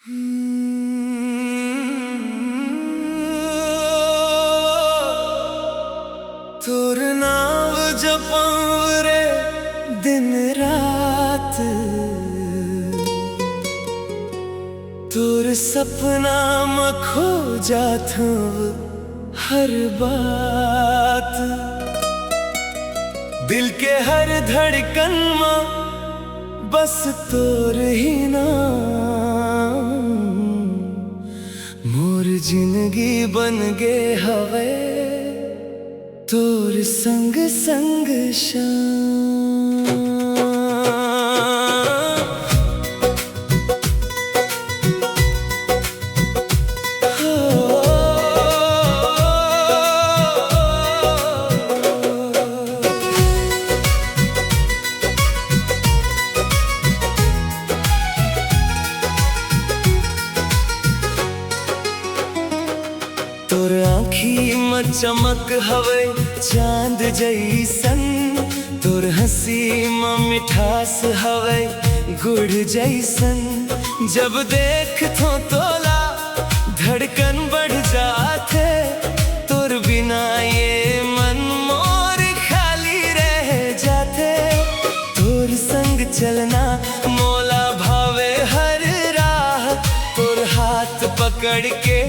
तोर नाम जपाऊं रे दिन रात, तोर सपना में खो जात हूँ हर बात। दिल के हर धड़कन में बस तोर ही नाम, मोर जिंदगी बन गे हवे तोर संग संग शाम। तोर आँखी में चमक हवे चांद जैसन, तोर हंसी में मिठास हवे गुड़ जैसन। जब देख थो तोला धड़कन बढ़ जाते, तोर बिना ये मन मोर खाली रह जाते। तोर संग चलना मोला भावे हर राह, तोर हाथ पकड़ के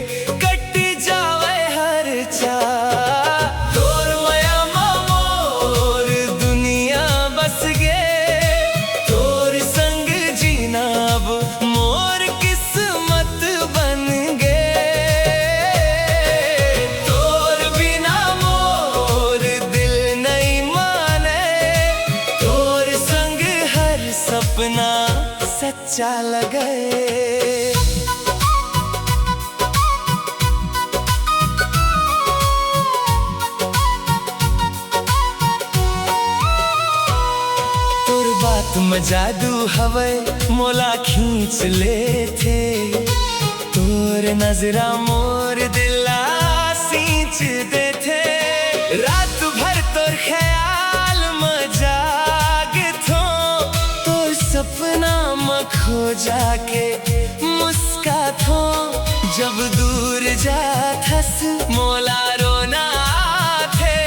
तोर माया मोर दुनिया बस गे, तोर संग जीना अब मोर किस्मत बन गे। तोर बिना मोर दिल नहीं माने, तोर संग हर सपना सच्चा लगे। बात में जादू हवे मोला खींच ले थे, तोर नजरा मोर दिला सींच दे थे। रात भर तोर ख्याल में जागे थो, तोर सपना में खो जाके मुस्का थो। जब दूर जात हस मोला रोना थे,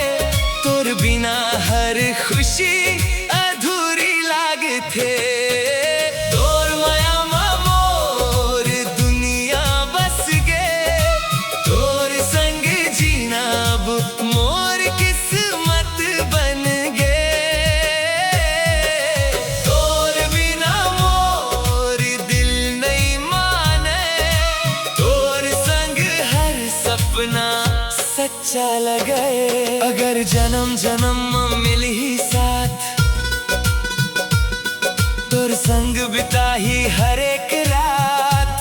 तोर बिना हर खुशी थे। तोर माया मोर दुनिया बस गे, तोर संग जीना अब मोर किस्मत बन गे। तोर बिना मोर दिल नहीं माने, तोर संग हर सपना सच्चा लगे। अगर जन्म जन्म में मिली ही साथ, तोर संग बिता ही हर एक रात।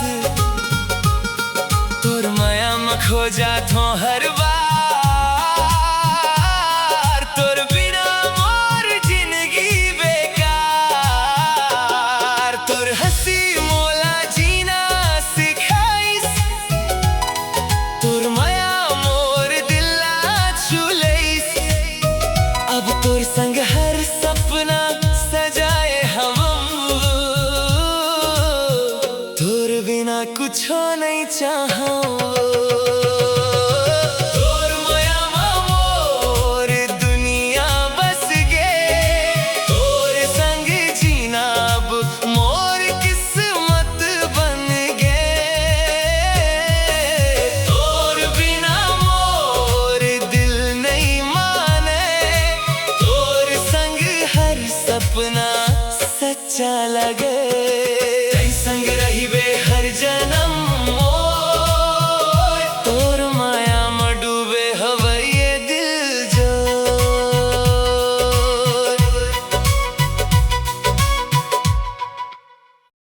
तोर माया में खो जात हूँ हर बार, तोर बिना मोर जिंदगी बेकार। तोर हंसी मोला जीना सिखाइस, तोर माया मोर दिला छुलेइस। अब तोर संग हर सपना सजाए हम, तोर बिना कुछ नहीं चाहूं।